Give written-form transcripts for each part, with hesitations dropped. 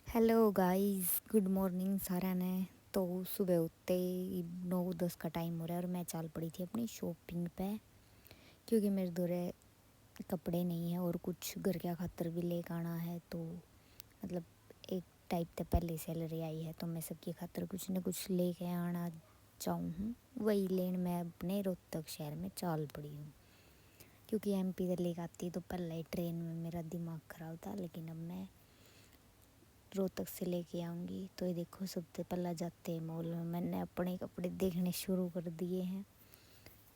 Hello guys, good morning सारा ने। तो सुबह उठते ही 9-10 का टाइम हो रहा है और मैं चल पड़ी थी अपनी शॉपिंग पे, क्योंकि मेरे दूरे कपड़े नहीं है और कुछ घर के खातर भी लेकर आना है। तो मतलब एक टाइप से पहले सैलरी आई है तो मैं सबकी खातर कुछ न कुछ लेके आना चाहूँ हूँ। वही लेन मैं अपने रोहतक शहर में चल पड़ी हूँ, क्योंकि एमपी से लेकर आती तो पहले ट्रेन में मेरा दिमाग ख़राब था, लेकिन अब मैं रोहतक से लेके आऊँगी। तो ये देखो, सबसे पहला जाते हैं मॉल में। मैंने अपने कपड़े देखने शुरू कर दिए हैं।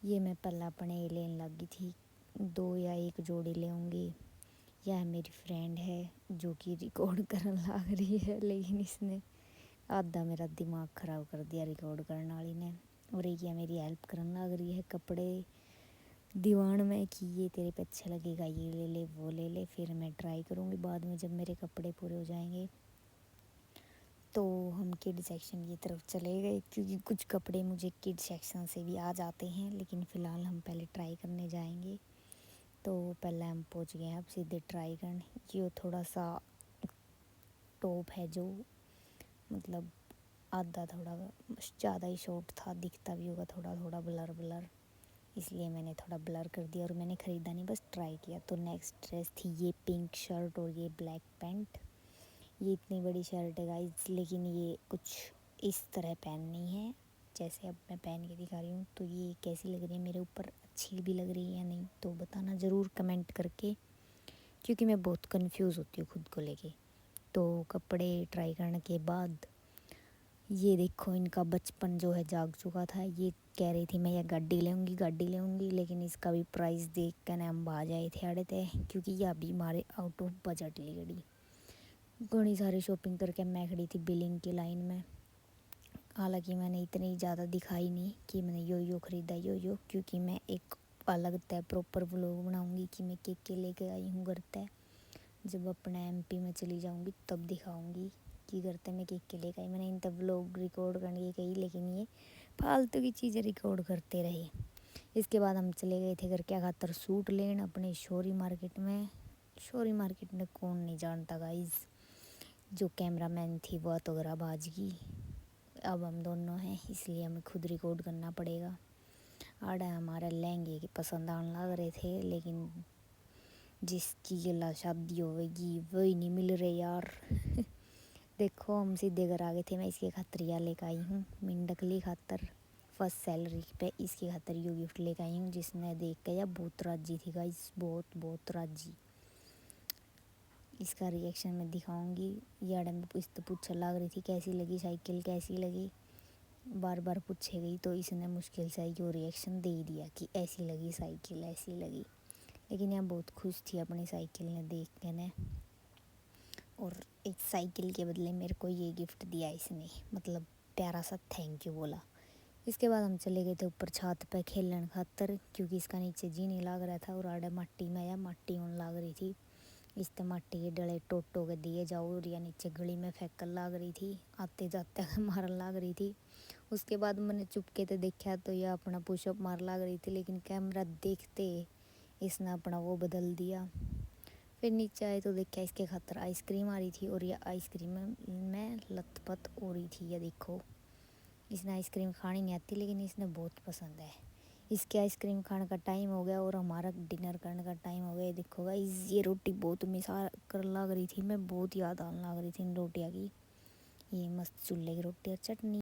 ये मैं पहला अपने ये लेने लगी थी, 2 या 1 जोड़ी ले आऊँगी। यह मेरी फ्रेंड है जो कि रिकॉर्ड करने लग रही है, लेकिन इसने आधा मेरा दिमाग ख़राब कर दिया रिकॉर्ड करने वाली ने। और एक यह मेरी हेल्प करने लग रही है कपड़े दीवान में कि ये तेरे पे अच्छा लगेगा, ये ले ले वो ले ले। फिर मैं ट्राई करूँगी बाद में जब मेरे कपड़े पूरे हो जाएंगे। तो हम किड सेक्शन की तरफ चले गए, क्योंकि कुछ कपड़े मुझे किड सेक्शन से भी आ जाते हैं, लेकिन फ़िलहाल हम पहले ट्राई करने जाएंगे। तो पहले हम पहुंच गए हैं अब सीधे ट्राई करने। ये थोड़ा सा टॉप है जो मतलब आधा थोड़ा ज़्यादा ही शॉर्ट था, दिखता भी होगा थोड़ा थोड़ा ब्लर ब्लर, इसलिए मैंने थोड़ा ब्लर कर दिया और मैंने ख़रीदा नहीं, बस ट्राई किया। तो नेक्स्ट ड्रेस थी ये पिंक शर्ट और ये ब्लैक पैंट। ये इतनी बड़ी शर्ट है गाइस, लेकिन ये कुछ इस तरह पहननी है जैसे अब मैं पहन के दिखा रही हूँ। तो ये कैसी लग रही है मेरे ऊपर, अच्छी भी लग रही है या नहीं, तो बताना ज़रूर कमेंट करके, क्योंकि मैं बहुत कंफ्यूज होती हूँ खुद को लेके। तो कपड़े ट्राई करने के बाद ये देखो, इनका बचपन जो है जाग चुका था। ये कह रही थी मैं ये गाड़ी ले आऊँगी, लेकिन इसका भी प्राइस देख कर हम आ जाए थे अड़े थे, क्योंकि यह भी हमारे आउट ऑफ बजट ली गई। घनी सारी शॉपिंग करके मैं खड़ी थी बिलिंग की लाइन में। हालांकि मैंने इतनी ज़्यादा दिखाई नहीं कि मैंने यो ख़रीदा यो, क्योंकि मैं एक अलग तय प्रॉपर व्लॉग बनाऊंगी कि मैं के लेके आई हूँ घर तय। जब अपने एमपी में चली जाऊंगी तब दिखाऊंगी कि घर तय मैं के लेके आई। मैंने इन तब व्लॉग रिकॉर्ड करने की कही, लेकिन ये फालतू की चीज़ें रिकॉर्ड करते रहे। इसके बाद हम चले गए थे घर क्या खातर सूट लेन अपने शोरी मार्केट में। शोरी मार्केट में कौन नहीं जानता गाइज, जो कैमरामैन थी वह तो ग्राबाज की। अब हम दोनों हैं, इसलिए हमें खुद रिकॉर्ड करना पड़ेगा। आड़ा हमारे लहंगे के पसंद आने लग रहे थे, लेकिन जिसकी गला शादी होगी वही नहीं मिल रहे यार। देखो, हम सीधे घर आ गए थे। मैं इसके खातर यह लेकर आई हूँ मिंडकली खातर, फर्स्ट सैलरी पे इसके खातर यो गिफ्ट लेकर आई हूँ, जिसने देख के यह बहुत राजी थी गाइस, बहुत बहुत राजी। इसका रिएक्शन मैं दिखाऊंगी। यार मैं इससे पूछने लग रही थी कैसी लगी साइकिल, कैसी लगी, बार बार पूछे गई, तो इसने मुश्किल से यो रिएक्शन दे ही दिया कि ऐसी लगी साइकिल, ऐसी लगी। लेकिन यह बहुत खुश थी अपनी साइकिल ने देख के ने, और एक साइकिल के बदले मेरे को ये गिफ्ट दिया इसने, मतलब प्यारा सा थैंक यू बोला। इसके बाद हम चले गए थे ऊपर छत पे खेलने खातर, क्योंकि इसका नीचे जी नहीं लग रहा था और आड़े मट्टी में या मट्टी होने लग रही थी। इस माटी के डले टोटो के दिए जाओ और या नीचे गली में फेंकन लाग रही थी, आते जाते मारन लाग रही थी। उसके बाद मैंने चुपके से देखा तो यह अपना पुशअप मार लाग रही थी, लेकिन कैमरा देखते इसने अपना वो बदल दिया। फिर नीचे आए तो देखा इसके खातर आइसक्रीम आ रही थी, और यह आइसक्रीम में लथपथ हो रही थी। यह देखो, इसने आइसक्रीम खानी नहीं आती, लेकिन इसने बहुत पसंद है। इसके आइसक्रीम खाने का टाइम हो गया और हमारा डिनर करने का टाइम हो गया। देखो गाइस, ये रोटी बहुत मिसा कर लग रही थी, मैं बहुत याद आने लग रही थी इन रोटियाँ की। ये मस्त चूल्हे की रोटी और चटनी।